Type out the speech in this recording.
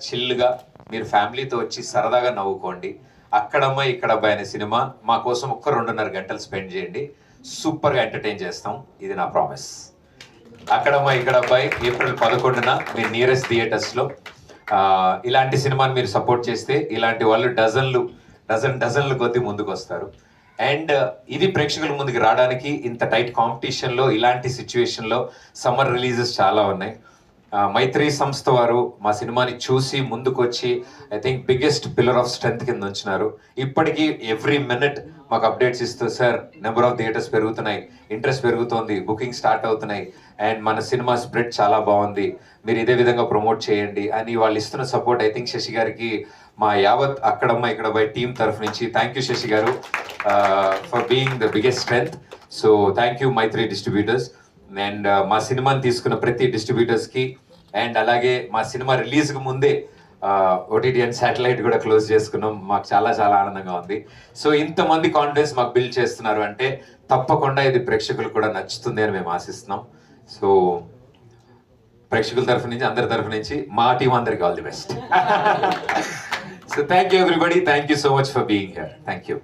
చిల్గా మీరు ఫ్యామిలీతో వచ్చి సరదాగా నవ్వుకోండి. అక్కడమ్మ ఇక్కడ అబ్బాయి అనే సినిమా మా కోసం ఒక్క 2.5 గంటలు స్పెండ్ చేయండి. సూపర్గా ఎంటర్టైన్ చేస్తాం, ఇది నా ప్రామిస్. అక్కడమ్మ ఇక్కడ అబ్బాయి ఏప్రిల్ 11న మీ నియరెస్ట్ థియేటర్స్లో. ఇలాంటి సినిమాని మీరు సపోర్ట్ చేస్తే ఇలాంటి వాళ్ళు డజన్లు కొద్ది ముందుకు వస్తారు. అండ్ ఇది ప్రేక్షకుల ముందుకు రావడానికి ఇంత టైట్ కాంపిటీషన్లో, ఇలాంటి సిచ్యువేషన్లో సమ్మర్ రిలీజెస్ చాలా ఉన్నాయి. మైత్రి సంస్థ వారు మా సినిమాని చూసి ముందుకు వచ్చి I think biggest pillar of strength కింద ఉంచినారు. ఇప్పటికీ ఎవ్రీ మినిట్ మాకు అప్డేట్స్ ఇస్తూ, సార్ నెంబర్ ఆఫ్ థియేటర్స్ పెరుగుతున్నాయి, ఇంట్రెస్ట్ పెరుగుతోంది, బుకింగ్ స్టార్ట్ అవుతున్నాయి, అండ్ మన సినిమా స్ప్రెడ్ చాలా బాగుంది, మీరు ఇదే విధంగా ప్రమోట్ చేయండి అని వాళ్ళు ఇస్తున్న సపోర్ట్ ఐ థింక్ శశి గారికి మా యావత్ అక్కడమ్మ ఇక్కడ బై టీం తరఫు నుంచి థ్యాంక్ యూ శశి గారు for being the biggest strength. So thank you Mythri distributors. And మా సినిమాని తీసుకున్న ప్రతి డిస్ట్రిబ్యూటర్స్కి, అండ్ అలాగే మా సినిమా రిలీజ్కి ముందే ఓటీటీ అండ్ శాటిలైట్ కూడా క్లోజ్ చేసుకున్నాం. మాకు చాలా చాలా ఆనందంగా ఉంది. సో ఇంతమంది కాన్ఫిడెన్స్ మాకు బిల్డ్ చేస్తున్నారు అంటే తప్పకుండా ఇది ప్రేక్షకులు కూడా నచ్చుతుంది అని మేము ఆశిస్తున్నాం. సో ప్రేక్షకుల తరఫు నుంచి, అందరి తరఫు నుంచి మా టీం అందరికి all the best. So thank you everybody, thank you so much for being here. Thank you.